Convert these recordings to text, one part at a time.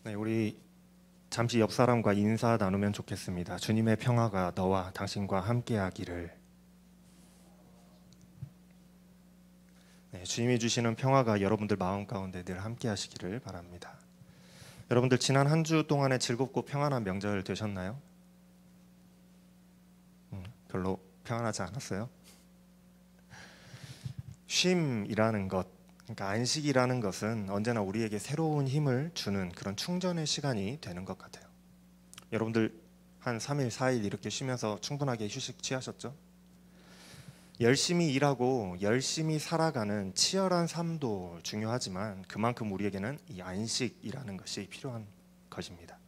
네, 우리 잠시 옆 사람과 인사 나누면 좋겠습니다. 주님의 평화가 너와 당신과 함께하기를. 네, 주님이 주시는 평화가 여러분들 마음 가운데 늘 함께하시기를 바랍니다. 여러분들 지난 한 주 동안에 즐겁고 평안한 명절 되셨나요? 별로 평안하지 않았어요? 쉼이라는 것, 그러니까 안식이라는 것은 언제나 우리에게 새로운 힘을 주는 그런 충전의 시간이 되는 것 같아요. 여러분들 한 3일, 4일 이렇게 쉬면서 충분하게 휴식 취하셨죠? 열심히 일하고 열심히 살아가는 치열한 삶도 중요하지만 그만큼 우리에게는 이 안식이라는 것이 필요한 것입니다.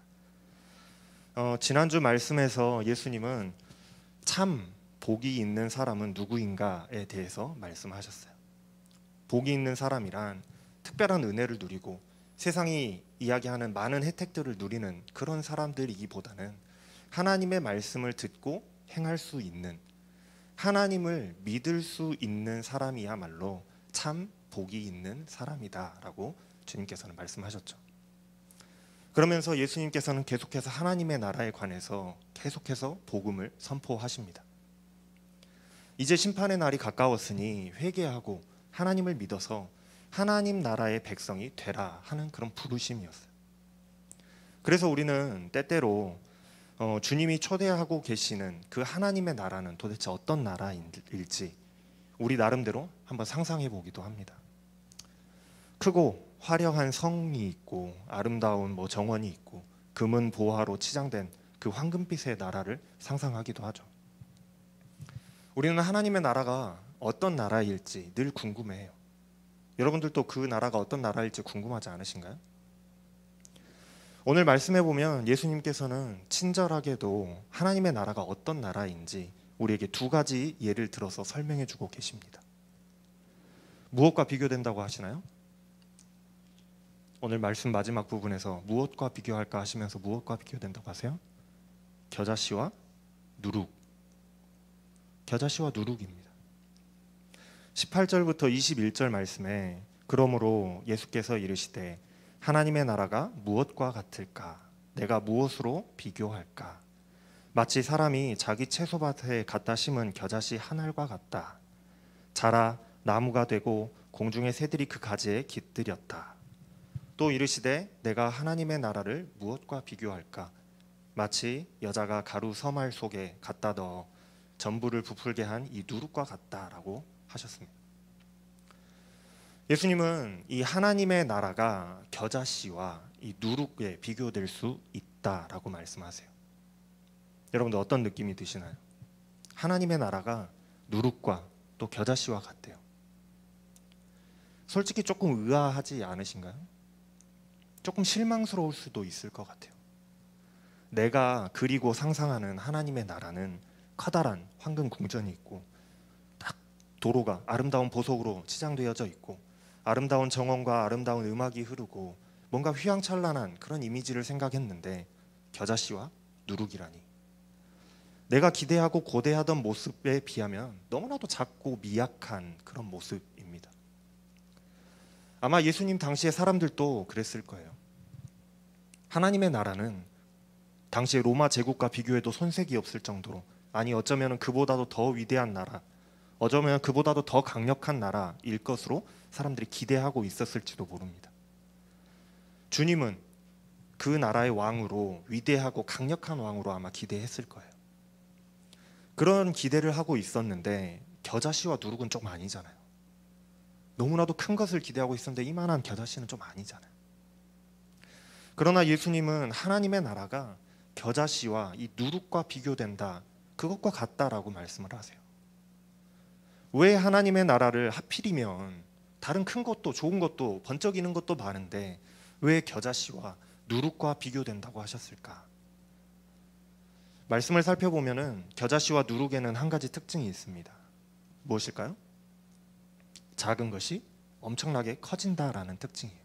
지난주 말씀에서 예수님은 참 복이 있는 사람은 누구인가에 대해서 말씀하셨어요. 복이 있는 사람이란 특별한 은혜를 누리고 세상이 이야기하는 많은 혜택들을 누리는 그런 사람들이기보다는 하나님의 말씀을 듣고 행할 수 있는, 하나님을 믿을 수 있는 사람이야말로 참 복이 있는 사람이다라고 주님께서는 말씀하셨죠. 그러면서 예수님께서는 계속해서 하나님의 나라에 관해서 계속해서 복음을 선포하십니다. 이제 심판의 날이 가까웠으니 회개하고 하나님을 믿어서 하나님 나라의 백성이 되라 하는 그런 부르심이었어요. 그래서 우리는 때때로 주님이 초대하고 계시는 그 하나님의 나라는 도대체 어떤 나라일지 우리 나름대로 한번 상상해 보기도 합니다. 크고 화려한 성이 있고 아름다운 정원이 있고 금은 보화로 치장된 그 황금빛의 나라를 상상하기도 하죠. 우리는 하나님의 나라가 어떤 나라일지 늘 궁금해해요. 여러분들도 그 나라가 어떤 나라일지 궁금하지 않으신가요? 오늘 말씀해 보면 예수님께서는 친절하게도 하나님의 나라가 어떤 나라인지 우리에게 두 가지 예를 들어서 설명해 주고 계십니다. 무엇과 비교된다고 하시나요? 오늘 말씀 마지막 부분에서 무엇과 비교할까 하시면서 무엇과 비교된다고 하세요? 겨자씨와 누룩. 겨자씨와 누룩입니다. 18절부터 21절 말씀에 그러므로 예수께서 이르시되 하나님의 나라가 무엇과 같을까? 내가 무엇으로 비교할까? 마치 사람이 자기 채소밭에 갖다 심은 겨자씨 한 알과 같다. 자라 나무가 되고 공중의 새들이 그 가지에 깃들였다. 또 이르시되 내가 하나님의 나라를 무엇과 비교할까? 마치 여자가 가루 서말 속에 갖다 넣어 전부를 부풀게 한 이 누룩과 같다라고 하셨습니다. 예수님은 이 하나님의 나라가 겨자씨와 이 누룩에 비교될 수 있다라고 말씀하세요. 여러분들 어떤 느낌이 드시나요? 하나님의 나라가 누룩과 또 겨자씨와 같대요. 솔직히 조금 의아하지 않으신가요? 조금 실망스러울 수도 있을 것 같아요. 내가 그리고 상상하는 하나님의 나라는 커다란 황금 궁전이 있고 딱 도로가 아름다운 보석으로 치장되어져 있고 아름다운 정원과 아름다운 음악이 흐르고 뭔가 휘황찬란한 그런 이미지를 생각했는데 겨자씨와 누룩이라니. 내가 기대하고 고대하던 모습에 비하면 너무나도 작고 미약한 그런 모습입니다. 아마 예수님 당시의 사람들도 그랬을 거예요. 하나님의 나라는 당시의 로마 제국과 비교해도 손색이 없을 정도로, 아니 어쩌면 그보다도 더 위대한 나라, 어쩌면 그보다도 더 강력한 나라일 것으로 사람들이 기대하고 있었을지도 모릅니다. 주님은 그 나라의 왕으로, 위대하고 강력한 왕으로 아마 기대했을 거예요. 그런 기대를 하고 있었는데 겨자씨와 누룩은 좀 아니잖아요. 너무나도 큰 것을 기대하고 있었는데 이만한 겨자씨는 좀 아니잖아요. 그러나 예수님은 하나님의 나라가 겨자씨와 이 누룩과 비교된다, 그것과 같다라고 말씀을 하세요. 왜 하나님의 나라를 하필이면 다른 큰 것도 좋은 것도 번쩍이는 것도 많은데 왜 겨자씨와 누룩과 비교된다고 하셨을까? 말씀을 살펴보면은 겨자씨와 누룩에는 한 가지 특징이 있습니다. 무엇일까요? 작은 것이 엄청나게 커진다라는 특징이에요.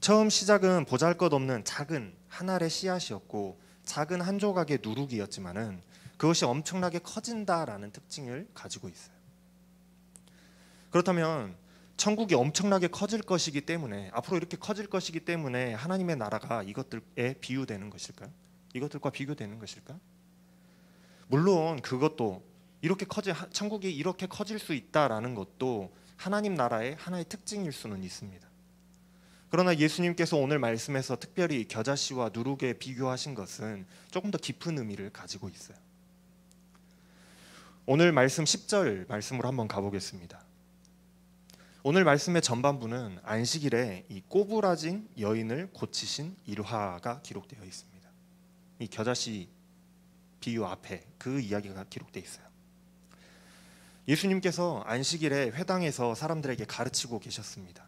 처음 시작은 보잘것없는 작은 한 알의 씨앗이었고 작은 한 조각의 누룩이었지만은 그것이 엄청나게 커진다라는 특징을 가지고 있어요. 그렇다면 천국이 엄청나게 커질 것이기 때문에, 앞으로 이렇게 커질 것이기 때문에 하나님의 나라가 이것들에 비유되는 것일까요? 이것들과 비교되는 것일까요? 물론 그것도 천국이 이렇게 커질 수 있다라는 것도 하나님 나라의 하나의 특징일 수는 있습니다. 그러나 예수님께서 오늘 말씀에서 특별히 겨자씨와 누룩에 비교하신 것은 조금 더 깊은 의미를 가지고 있어요. 오늘 말씀 10절 말씀으로 한번 가보겠습니다. 오늘 말씀의 전반부는 안식일에 이 꼬부라진 여인을 고치신 일화가 기록되어 있습니다. 이 겨자씨 비유 앞에 그 이야기가 기록되어 있어요. 예수님께서 안식일에 회당에서 사람들에게 가르치고 계셨습니다.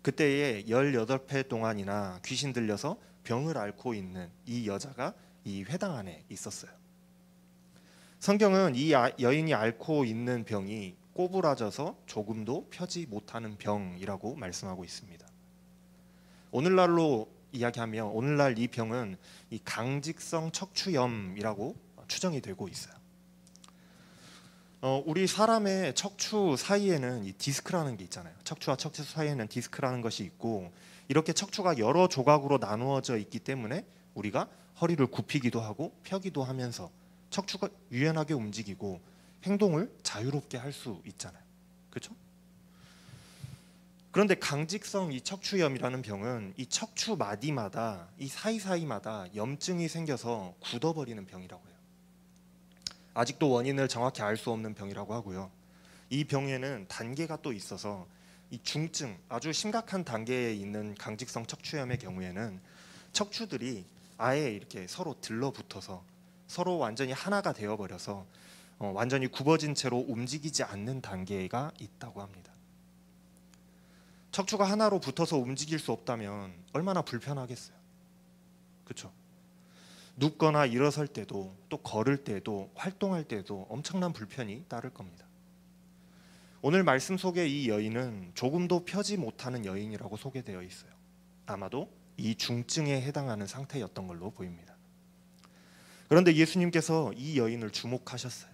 그때에 18회 동안이나 귀신 들려서 병을 앓고 있는 이 여자가 이 회당 안에 있었어요. 성경은 이 여인이 앓고 있는 병이 꼬부라져서 조금도 펴지 못하는 병이라고 말씀하고 있습니다. 오늘날로 이야기하면 오늘날 이 병은 이 강직성 척추염이라고 추정이 되고 있어요. 우리 사람의 척추 사이에는 이 디스크라는 게 있잖아요. 척추와 척추 사이에는 디스크라는 것이 있고, 이렇게 척추가 여러 조각으로 나누어져 있기 때문에 우리가 허리를 굽히기도 하고 펴기도 하면서 척추가 유연하게 움직이고 행동을 자유롭게 할 수 있잖아요. 그렇죠? 그런데 강직성 이 척추염이라는 병은 이 척추 마디마다 이 사이사이마다 염증이 생겨서 굳어버리는 병이라고 해요. 아직도 원인을 정확히 알 수 없는 병이라고 하고요. 이 병에는 단계가 또 있어서 이 중증, 아주 심각한 단계에 있는 강직성 척추염의 경우에는 척추들이 아예 이렇게 서로 들러붙어서 서로 완전히 하나가 되어버려서 완전히 굽어진 채로 움직이지 않는 단계가 있다고 합니다. 척추가 하나로 붙어서 움직일 수 없다면 얼마나 불편하겠어요. 그렇죠? 눕거나 일어설 때도, 또 걸을 때도, 활동할 때도 엄청난 불편이 따를 겁니다. 오늘 말씀 속에 이 여인은 조금도 펴지 못하는 여인이라고 소개되어 있어요. 아마도 이 중증에 해당하는 상태였던 걸로 보입니다. 그런데 예수님께서 이 여인을 주목하셨어요.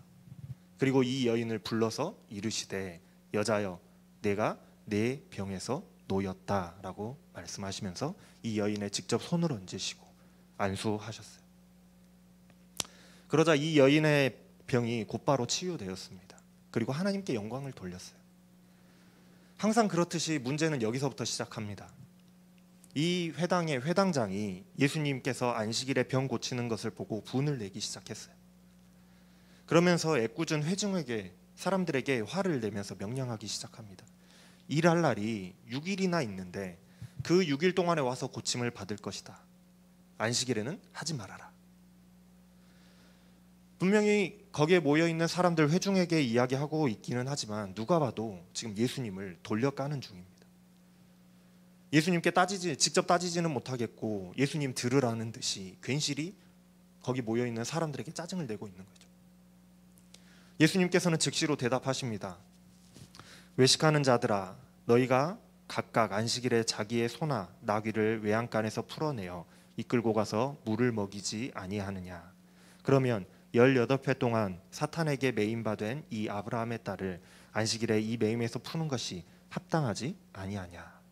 그리고 이 여인을 불러서 이르시되 여자여 내가 내 병에서 놓였다라고 말씀하시면서 이 여인의 직접 손을 얹으시고 안수하셨어요. 그러자 이 여인의 병이 곧바로 치유되었습니다. 그리고 하나님께 영광을 돌렸어요. 항상 그렇듯이 문제는 여기서부터 시작합니다. 이 회당의 회당장이 예수님께서 안식일에 병 고치는 것을 보고 분을 내기 시작했어요. 그러면서 애꿎은 회중에게, 사람들에게 화를 내면서 명령하기 시작합니다. 일할 날이 6일이나 있는데 그 6일 동안에 와서 고침을 받을 것이다. 안식일에는 하지 말아라. 분명히 거기에 모여있는 사람들 회중에게 이야기하고 있기는 하지만 누가 봐도 지금 예수님을 돌려까는 중입니다. 예수님께 직접 따지지는 못하겠고 예수님 들으라는 듯이 괜시리 거기 모여있는 사람들에게 짜증을 내고 있는 거죠. 예수님께서는 즉시로 대답하십니다. 외식하는 자들아, 너희가 각각 안식일에 자기의 소나 나귀를 외양간에서 풀어내어 이끌고 가서 물을 먹이지 아니하느냐. 그러면 18회 동안 사탄에게 매임받은 이 아브라함의 딸을 안식일에 이 매임에서 푸는 것이 합당하지 아니하냐.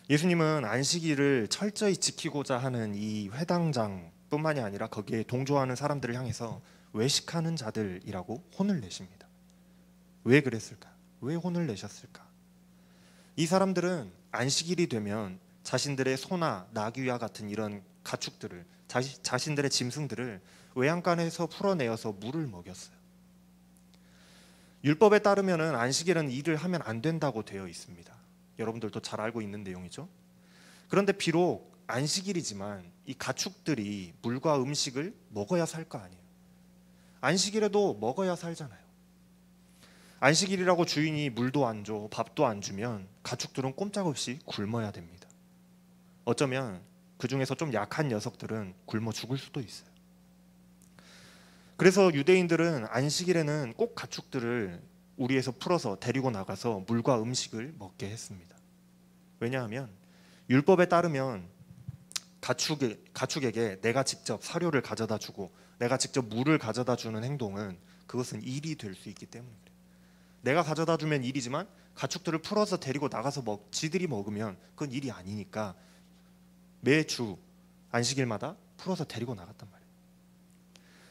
예수님은 안식일을 철저히 지키고자 하는 이 회당장뿐만이 아니라 거기에 동조하는 사람들을 향해서 외식하는 자들이라고 혼을 내십니다. 왜 그랬을까? 왜 혼을 내셨을까? 이 사람들은 안식일이 되면 자신들의 소나 나귀와 같은 이런 가축들을, 자신들의 짐승들을 외양간에서 풀어내어서 물을 먹였어요. 율법에 따르면 안식일은 일을 하면 안 된다고 되어 있습니다. 여러분들도 잘 알고 있는 내용이죠. 그런데 비록 안식일이지만 이 가축들이 물과 음식을 먹어야 살 거 아니에요. 안식일에도 먹어야 살잖아요. 안식일이라고 주인이 물도 안 줘, 밥도 안 주면 가축들은 꼼짝없이 굶어야 됩니다. 어쩌면 그 중에서 좀 약한 녀석들은 굶어 죽을 수도 있어요. 그래서 유대인들은 안식일에는 꼭 가축들을 우리에서 풀어서 데리고 나가서 물과 음식을 먹게 했습니다. 왜냐하면 율법에 따르면 가축에게 내가 직접 사료를 가져다 주고 내가 직접 물을 가져다 주는 행동은 그것은 일이 될 수 있기 때문에 그래요. 내가 가져다 주면 일이지만 가축들을 풀어서 데리고 나가서 지들이 먹으면 그건 일이 아니니까 매주 안식일마다 풀어서 데리고 나갔단 말이에요.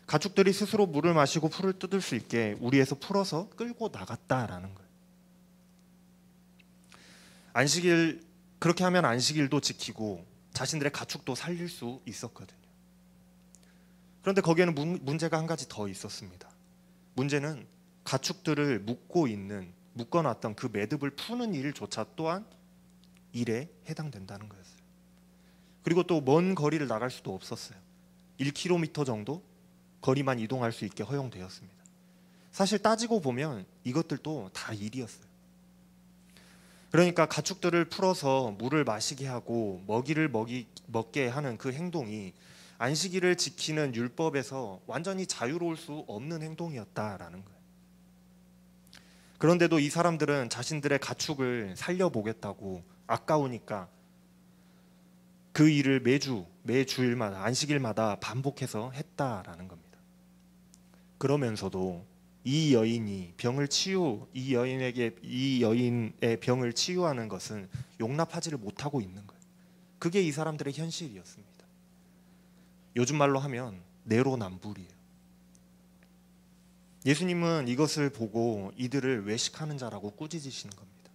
가축들이 스스로 물을 마시고 풀을 뜯을 수 있게 우리에서 풀어서 끌고 나갔다라는 거예요. 안식일, 그렇게 하면 안식일도 지키고 자신들의 가축도 살릴 수 있었거든요. 그런데 거기에는 문제가 한 가지 더 있었습니다. 문제는 가축들을 묶어놨던 그 매듭을 푸는 일조차 또한 일에 해당된다는 거였어요. 그리고 또 먼 거리를 나갈 수도 없었어요. 1km 정도 거리만 이동할 수 있게 허용되었습니다. 사실 따지고 보면 이것들도 다 일이었어요. 그러니까 가축들을 풀어서 물을 마시게 하고 먹이를 먹게 하는 그 행동이 안식일을 지키는 율법에서 완전히 자유로울 수 없는 행동이었다라는 거예요. 그런데도 이 사람들은 자신들의 가축을 살려보겠다고 아까우니까 그 일을 매주일마다 안식일마다 반복해서 했다라는 겁니다. 그러면서도 이 여인의 병을 치유하는 것은 용납하지를 못하고 있는 거예요. 그게 이 사람들의 현실이었습니다. 요즘 말로 하면 내로남불이에요. 예수님은 이것을 보고 이들을 외식하는 자라고 꾸짖으시는 겁니다.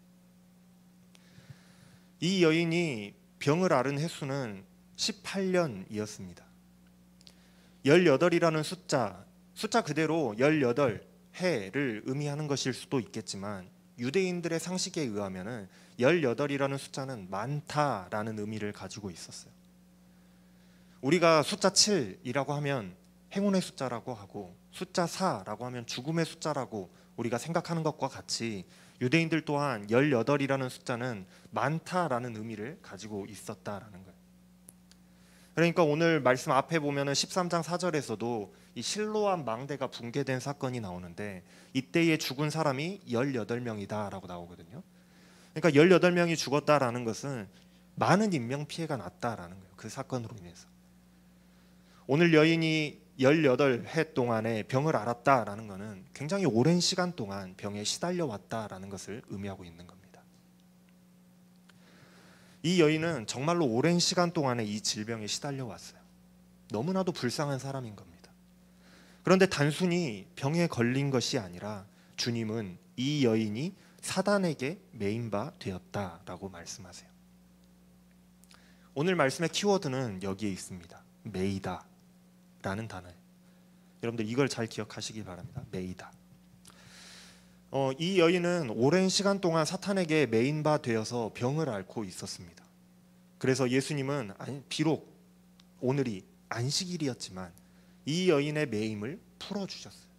이 여인이 병을 앓은 횟수는 18년이었습니다. 18이라는 숫자 그대로 18해를 의미하는 것일 수도 있겠지만 유대인들의 상식에 의하면 18이라는 숫자는 많다라는 의미를 가지고 있었어요. 우리가 숫자 7이라고 하면 행운의 숫자라고 하고 숫자 4라고 하면 죽음의 숫자라고 우리가 생각하는 것과 같이 유대인들 또한 18이라는 숫자는 많다라는 의미를 가지고 있었다라는 거예요. 그러니까 오늘 말씀 앞에 보면은 13장 4절에서도 이 실로암 망대가 붕괴된 사건이 나오는데 이때에 죽은 사람이 18명이다라고 나오거든요. 그러니까 18명이 죽었다라는 것은 많은 인명 피해가 났다라는 거예요. 그 사건으로 인해서. 오늘 여인이 18해 동안에 병을 앓았다라는 것은 굉장히 오랜 시간 동안 병에 시달려 왔다라는 것을 의미하고 있는 겁니다. 이 여인은 정말로 오랜 시간 동안에 이 질병에 시달려 왔어요. 너무나도 불쌍한 사람인 겁니다. 그런데 단순히 병에 걸린 것이 아니라 주님은 이 여인이 사단에게 매인 바 되었다라고 말씀하세요. 오늘 말씀의 키워드는 여기에 있습니다. 매이다 라는 단어예요. 여러분들 이걸 잘 기억하시기 바랍니다. 매이다. 이 여인은 오랜 시간 동안 사탄에게 매인 바 되어서 병을 앓고 있었습니다. 그래서 예수님은 비록 오늘이 안식일이었지만 이 여인의 매임을 풀어주셨어요.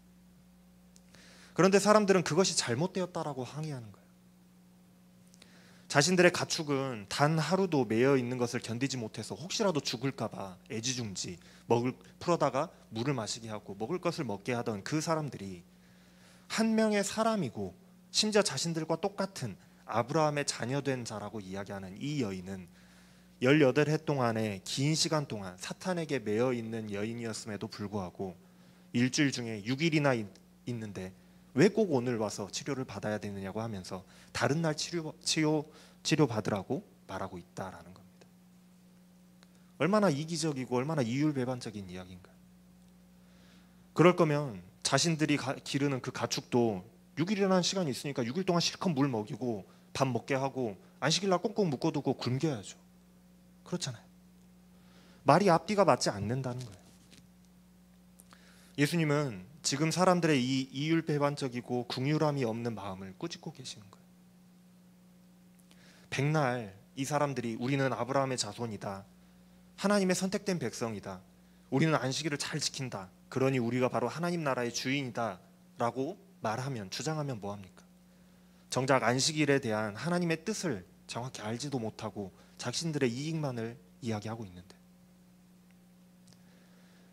그런데 사람들은 그것이 잘못되었다라고 항의하는 거예요. 자신들의 가축은 단 하루도 매여 있는 것을 견디지 못해서 혹시라도 죽을까 봐 애지중지 풀어다가 물을 마시게 하고 먹을 것을 먹게 하던 그 사람들이 한 명의 사람이고 심지어 자신들과 똑같은 아브라함의 자녀된 자라고 이야기하는 이 여인은 18해 동안의 긴 시간 동안 사탄에게 매여 있는 여인이었음에도 불구하고 일주일 중에 6일이나 있는데 왜 꼭 오늘 와서 치료를 받아야 되느냐고 하면서 다른 날 치료 받으라고 말하고 있다라는 겁니다. 얼마나 이기적이고 얼마나 이율배반적인 이야기인가요? 그럴 거면 자신들이 기르는 그 가축도 6일이라는 시간이 있으니까 6일 동안 실컷 물 먹이고 밥 먹게 하고 안식일날 꽁꽁 묶어두고 굶겨야죠. 그렇잖아요. 말이 앞뒤가 맞지 않는다는 거예요. 예수님은 지금 사람들의 이 이율배반적이고 긍휼함이 없는 마음을 꾸짖고 계시는 거예요. 백날 이 사람들이 우리는 아브라함의 자손이다. 하나님의 선택된 백성이다. 우리는 안식일을 잘 지킨다. 그러니 우리가 바로 하나님 나라의 주인이다 라고 말하면, 주장하면 뭐합니까? 정작 안식일에 대한 하나님의 뜻을 정확히 알지도 못하고 자신들의 이익만을 이야기하고 있는데,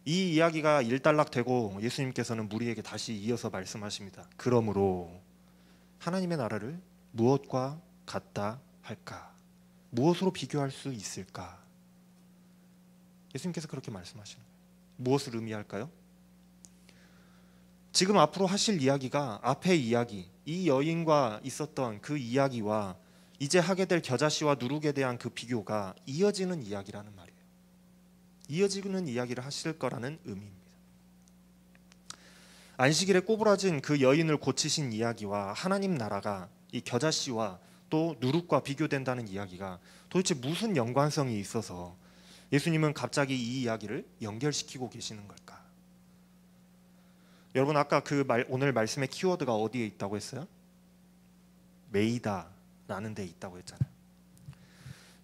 이 이야기가 일단락되고 예수님께서는 무리에게 다시 이어서 말씀하십니다. 그러므로 하나님의 나라를 무엇과 같다 할까? 무엇으로 비교할 수 있을까? 예수님께서 그렇게 말씀하시는 거예요. 무엇을 의미할까요? 지금 앞으로 하실 이야기가 앞의 이야기, 이 여인과 있었던 그 이야기와 이제 하게 될 겨자씨와 누룩에 대한 그 비교가 이어지는 이야기라는 말이에요. 이어지는 이야기를 하실 거라는 의미입니다. 안식일에 꼬부라진 그 여인을 고치신 이야기와 하나님 나라가 이 겨자씨와 또 누룩과 비교된다는 이야기가 도대체 무슨 연관성이 있어서 예수님은 갑자기 이 이야기를 연결시키고 계시는 걸까? 여러분 아까 오늘 말씀의 키워드가 어디에 있다고 했어요? 메이다라는 데 있다고 했잖아요.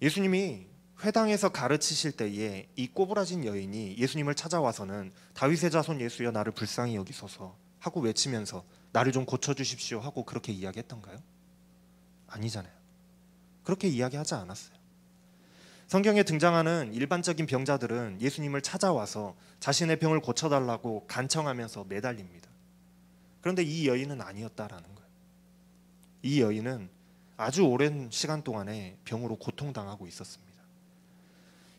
예수님이 회당에서 가르치실 때에 이 꼬부라진 여인이 예수님을 찾아와서는 다윗의 자손 예수여 나를 불쌍히 여기소서 하고 외치면서 나를 좀 고쳐주십시오 하고 그렇게 이야기했던가요? 아니잖아요. 그렇게 이야기하지 않았어요. 성경에 등장하는 일반적인 병자들은 예수님을 찾아와서 자신의 병을 고쳐달라고 간청하면서 매달립니다. 그런데 이 여인은 아니었다라는 거예요. 이 여인은 아주 오랜 시간 동안에 병으로 고통당하고 있었습니다.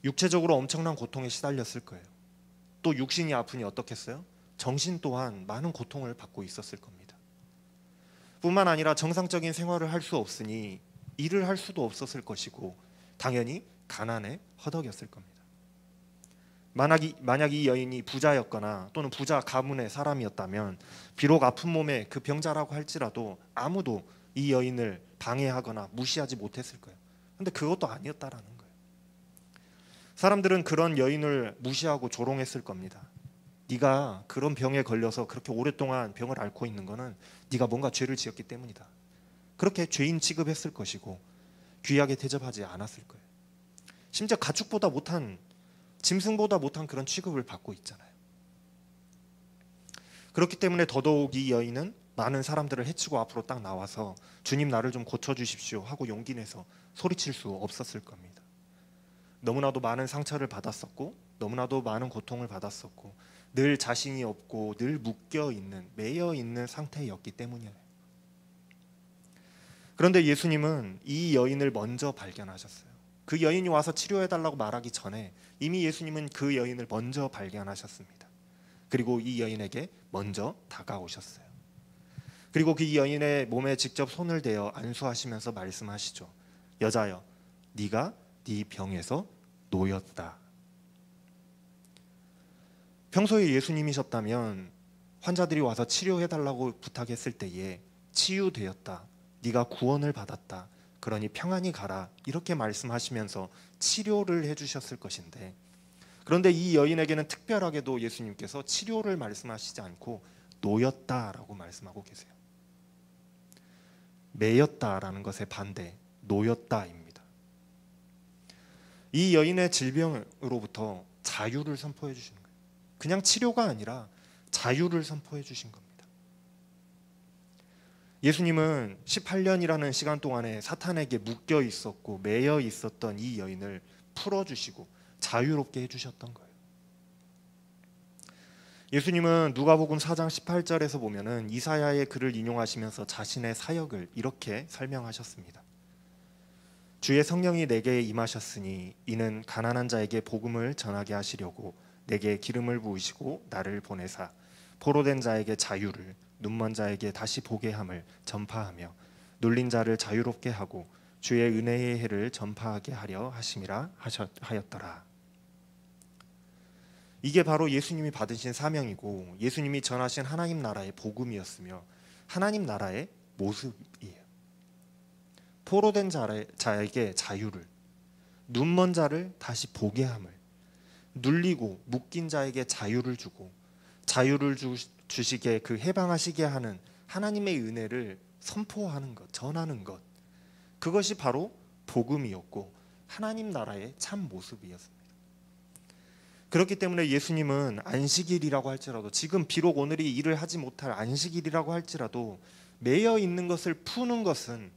육체적으로 엄청난 고통에 시달렸을 거예요. 또 육신이 아프니 어떻겠어요? 정신 또한 많은 고통을 받고 있었을 겁니다. 뿐만 아니라 정상적인 생활을 할 수 없으니 일을 할 수도 없었을 것이고 당연히 가난에 허덕였을 겁니다. 만약 이 여인이 부자였거나 또는 부자 가문의 사람이었다면 비록 아픈 몸에 그 병자라고 할지라도 아무도 이 여인을 방해하거나 무시하지 못했을 거예요. 근데 그것도 아니었다라는 거예요. 사람들은 그런 여인을 무시하고 조롱했을 겁니다. 네가 그런 병에 걸려서 그렇게 오랫동안 병을 앓고 있는 거는 네가 뭔가 죄를 지었기 때문이다. 그렇게 죄인 취급했을 것이고 귀하게 대접하지 않았을 거예요. 심지어 가축보다 못한, 짐승보다 못한 그런 취급을 받고 있잖아요. 그렇기 때문에 더더욱 이 여인은 많은 사람들을 해치고 앞으로 딱 나와서 주님 나를 좀 고쳐주십시오 하고 용기 내서 소리칠 수 없었을 겁니다. 너무나도 많은 상처를 받았었고 너무나도 많은 고통을 받았었고 늘 자신이 없고 늘 묶여있는, 매여있는 상태였기 때문이에요. 그런데 예수님은 이 여인을 먼저 발견하셨어요. 그 여인이 와서 치료해달라고 말하기 전에 이미 예수님은 그 여인을 먼저 발견하셨습니다. 그리고 이 여인에게 먼저 다가오셨어요. 그리고 그 여인의 몸에 직접 손을 대어 안수하시면서 말씀하시죠. 여자여, 네가 네 병에서 놓였다. 평소에 예수님이셨다면 환자들이 와서 치료해달라고 부탁했을 때에 치유되었다. 네가 구원을 받았다. 그러니 평안히 가라. 이렇게 말씀하시면서 치료를 해주셨을 것인데 그런데 이 여인에게는 특별하게도 예수님께서 치료를 말씀하시지 않고 놓였다라고 말씀하고 계세요. 매였다라는 것의 반대, 놓였다입니다. 이 여인의 질병으로부터 자유를 선포해 주시는 거예요. 그냥 치료가 아니라 자유를 선포해 주신 겁니다. 예수님은 18년이라는 시간 동안에 사탄에게 묶여 있었고 매여 있었던 이 여인을 풀어주시고 자유롭게 해주셨던 거예요. 예수님은 누가복음 4장 18절에서 보면은 이사야의 글을 인용하시면서 자신의 사역을 이렇게 설명하셨습니다. 주의 성령이 내게 임하셨으니 이는 가난한 자에게 복음을 전하게 하시려고 내게 기름을 부으시고 나를 보내사 포로된 자에게 자유를 눈먼 자에게 다시 보게 함을 전파하며 눌린 자를 자유롭게 하고 주의 은혜의 해를 전파하게 하려 하심이라 하였더라. 이게 바로 예수님이 받으신 사명이고 예수님이 전하신 하나님 나라의 복음이었으며 하나님 나라의 모습이에요. 포로된 자에게 자유를, 눈먼 자를 다시 보게 함을, 눌리고 묶인 자에게 자유를 주고 자유를 주시게 그 해방하시게 하는 하나님의 은혜를 선포하는 것, 전하는 것, 그것이 바로 복음이었고 하나님 나라의 참 모습이었습니다. 그렇기 때문에 예수님은 안식일이라고 할지라도 지금 비록 오늘이 일을 하지 못할 안식일이라고 할지라도 매여 있는 것을 푸는 것은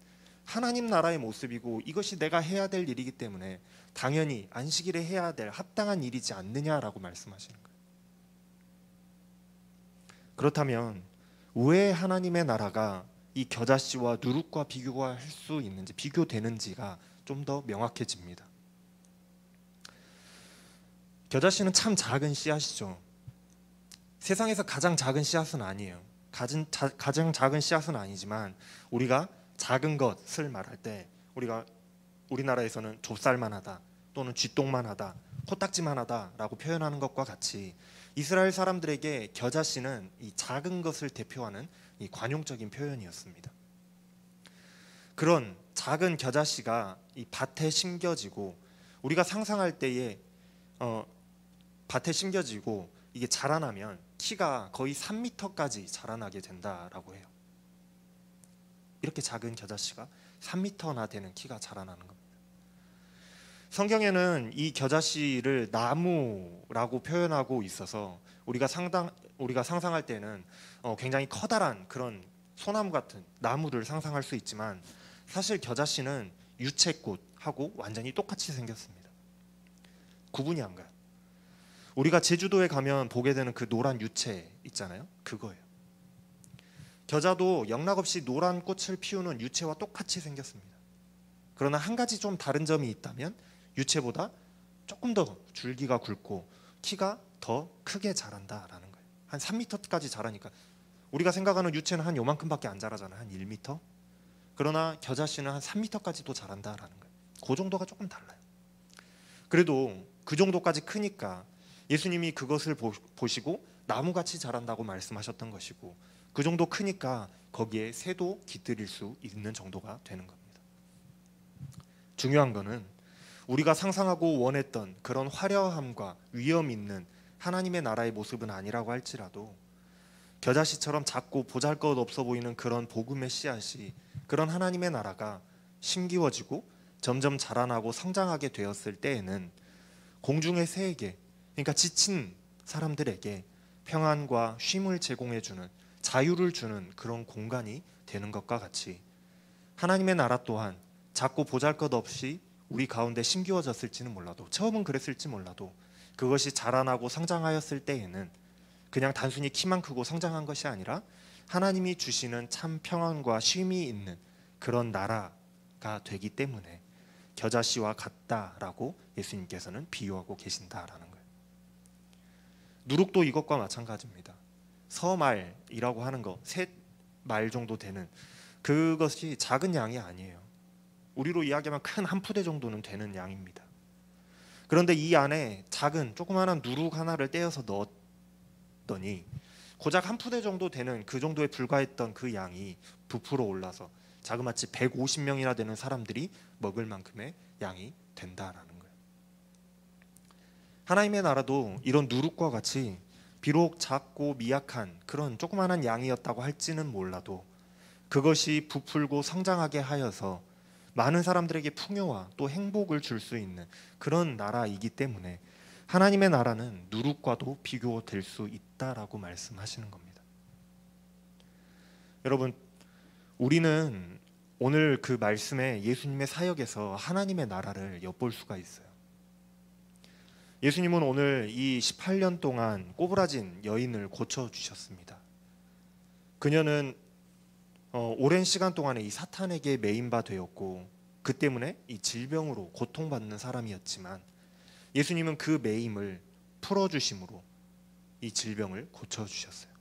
하나님 나라의 모습이고 이것이 내가 해야 될 일이기 때문에 당연히 안식일에 해야 될 합당한 일이지 않느냐라고 말씀하시는 거예요. 그렇다면 왜 하나님의 나라가 이 겨자씨와 누룩과 비교할 수 있는지, 비교되는지가 좀 더 명확해집니다. 겨자씨는 참 작은 씨앗이죠. 세상에서 가장 작은 씨앗은 아니에요. 가장 작은 씨앗은 아니지만 우리가 작은 것을 말할 때 우리나라에서는 좁쌀만하다 또는 쥐똥만하다 코딱지만하다라고 표현하는 것과 같이 이스라엘 사람들에게 겨자씨는 이 작은 것을 대표하는 이 관용적인 표현이었습니다. 그런 작은 겨자씨가 이 밭에 심겨지고 우리가 상상할 때에 밭에 심겨지고 이게 자라나면 키가 거의 3m까지 자라나게 된다라고 해요. 이렇게 작은 겨자씨가 3m나 되는 키가 자라나는 겁니다. 성경에는 이 겨자씨를 나무라고 표현하고 있어서 우리가 상상할 때는 굉장히 커다란 그런 소나무 같은 나무를 상상할 수 있지만 사실 겨자씨는 유채꽃하고 완전히 똑같이 생겼습니다. 구분이 안 가요. 우리가 제주도에 가면 보게 되는 그 노란 유채 있잖아요. 그거예요. 겨자도 영락없이 노란 꽃을 피우는 유채와 똑같이 생겼습니다. 그러나 한 가지 좀 다른 점이 있다면 유채보다 조금 더 줄기가 굵고 키가 더 크게 자란다라는 거예요. 한 3m까지 자라니까 우리가 생각하는 유채는 한 요만큼밖에 안 자라잖아요. 한 1m. 그러나 겨자씨는 한 3m까지도 자란다라는 거예요. 그 정도가 조금 달라요. 그래도 그 정도까지 크니까 예수님이 그것을 보시고 나무같이 자란다고 말씀하셨던 것이고 그 정도 크니까 거기에 새도 깃들일 수 있는 정도가 되는 겁니다. 중요한 거는 우리가 상상하고 원했던 그런 화려함과 위험 있는 하나님의 나라의 모습은 아니라고 할지라도 겨자씨처럼 작고 보잘것없어 보이는 그런 복음의 씨앗이 그런 하나님의 나라가 심기워지고 점점 자라나고 성장하게 되었을 때에는 공중의 새에게 그러니까 지친 사람들에게 평안과 쉼을 제공해주는 자유를 주는 그런 공간이 되는 것과 같이 하나님의 나라 또한 작고 보잘것없이 우리 가운데 심기워졌을지는 몰라도 처음은 그랬을지 몰라도 그것이 자라나고 성장하였을 때에는 그냥 단순히 키만 크고 성장한 것이 아니라 하나님이 주시는 참 평안과 쉼이 있는 그런 나라가 되기 때문에 겨자씨와 같다라고 예수님께서는 비유하고 계신다라는 거예요. 누룩도 이것과 마찬가지입니다. 서말이라고 하는 거, 셋 말 정도 되는 그것이 작은 양이 아니에요. 우리로 이야기하면 큰 한 푸대 정도는 되는 양입니다. 그런데 이 안에 작은 조그마한 누룩 하나를 떼어서 넣었더니 고작 한 푸대 정도 되는 그 정도에 불과했던 그 양이 부풀어 올라서 자그마치 150명이나 되는 사람들이 먹을 만큼의 양이 된다라는 거예요. 하나님의 나라도 이런 누룩과 같이 비록 작고 미약한 그런 조그마한 양이었다고 할지는 몰라도 그것이 부풀고 성장하게 하여서 많은 사람들에게 풍요와 또 행복을 줄 수 있는 그런 나라이기 때문에 하나님의 나라는 누룩과도 비교될 수 있다라고 말씀하시는 겁니다. 여러분, 우리는 오늘 그 말씀에 예수님의 사역에서 하나님의 나라를 엿볼 수가 있어요. 예수님은 오늘 이 18년 동안 꼬부라진 여인을 고쳐주셨습니다. 그녀는 오랜 시간 동안에 이 사탄에게 매인 바 되었고 그 때문에 이 질병으로 고통받는 사람이었지만 예수님은 그 매임을 풀어주심으로 이 질병을 고쳐주셨어요.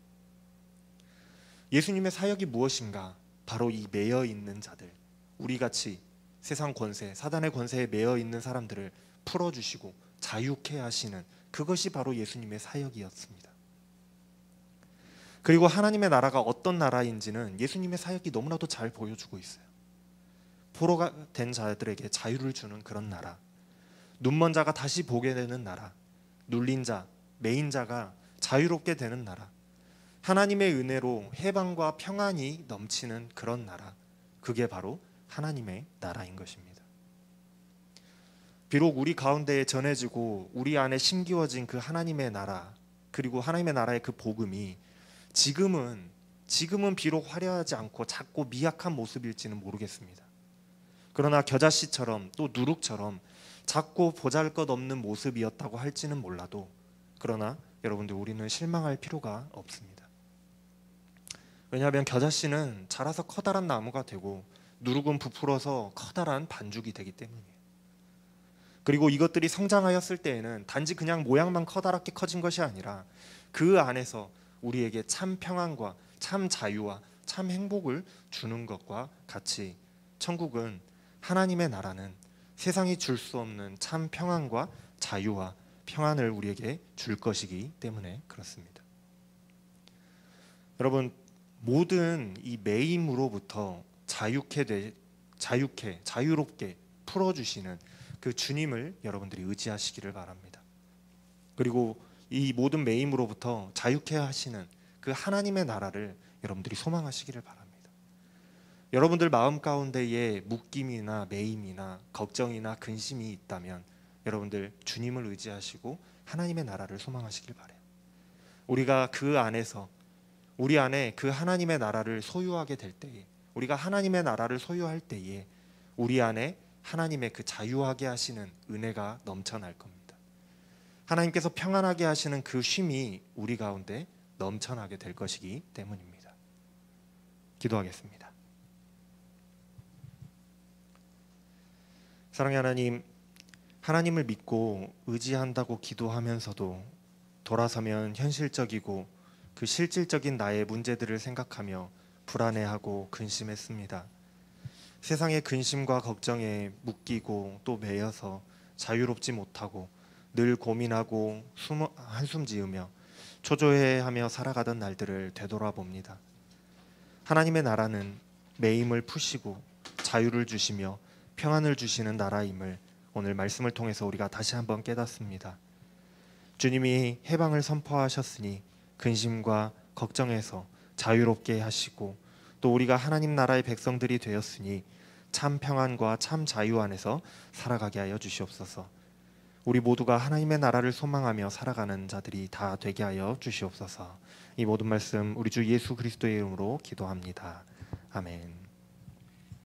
예수님의 사역이 무엇인가? 바로 이 매여 있는 자들, 우리같이 세상 권세, 사단의 권세에 매여 있는 사람들을 풀어주시고 자유케 하시는 그것이 바로 예수님의 사역이었습니다. 그리고 하나님의 나라가 어떤 나라인지는 예수님의 사역이 너무나도 잘 보여주고 있어요. 포로가 된 자들에게 자유를 주는 그런 나라, 눈먼 자가 다시 보게 되는 나라, 눌린 자, 매인 자가 자유롭게 되는 나라, 하나님의 은혜로 해방과 평안이 넘치는 그런 나라, 그게 바로 하나님의 나라인 것입니다. 비록 우리 가운데에 전해지고 우리 안에 심기워진 그 하나님의 나라, 그리고 하나님의 나라의 그 복음이 지금은 비록 화려하지 않고 작고 미약한 모습일지는 모르겠습니다. 그러나 겨자씨처럼 또 누룩처럼 작고 보잘것없는 모습이었다고 할지는 몰라도 그러나 여러분들 우리는 실망할 필요가 없습니다. 왜냐하면 겨자씨는 자라서 커다란 나무가 되고 누룩은 부풀어서 커다란 반죽이 되기 때문이에요. 그리고 이것들이 성장하였을 때에는 단지 그냥 모양만 커다랗게 커진 것이 아니라 그 안에서 우리에게 참 평안과 참 자유와 참 행복을 주는 것과 같이 천국은, 하나님의 나라는 세상이 줄 수 없는 참 평안과 자유와 평안을 우리에게 줄 것이기 때문에 그렇습니다. 여러분, 모든 이 매임으로부터 자유롭게 풀어주시는 그 주님을 여러분들이 의지하시기를 바랍니다. 그리고 이 모든 매임으로부터 자유케 하시는 그 하나님의 나라를 여러분들이 소망하시기를 바랍니다. 여러분들 마음 가운데에 묶임이나 매임이나 걱정이나 근심이 있다면 여러분들 주님을 의지하시고 하나님의 나라를 소망하시길 바라요. 우리가 그 안에서, 우리 안에 그 하나님의 나라를 소유하게 될 때에, 우리가 하나님의 나라를 소유할 때에 우리 안에 하나님의 그 자유하게 하시는 은혜가 넘쳐날 겁니다. 하나님께서 평안하게 하시는 그 쉼이 우리 가운데 넘쳐나게 될 것이기 때문입니다. 기도하겠습니다. 사랑의 하나님, 하나님을 믿고 의지한다고 기도하면서도 돌아서면 현실적이고 그 실질적인 나의 문제들을 생각하며 불안해하고 근심했습니다. 세상의 근심과 걱정에 묶이고 또 매여서 자유롭지 못하고 늘 고민하고 한숨 지으며 초조해하며 살아가던 날들을 되돌아봅니다. 하나님의 나라는 매임을 푸시고 자유를 주시며 평안을 주시는 나라임을 오늘 말씀을 통해서 우리가 다시 한번 깨닫습니다. 주님이 해방을 선포하셨으니 근심과 걱정에서 자유롭게 하시고 또 우리가 하나님 나라의 백성들이 되었으니 참 평안과 참 자유 안에서 살아가게 하여 주시옵소서. 우리 모두가 하나님의 나라를 소망하며 살아가는 자들이 다 되게 하여 주시옵소서. 이 모든 말씀 우리 주 예수 그리스도의 이름으로 기도합니다. 아멘.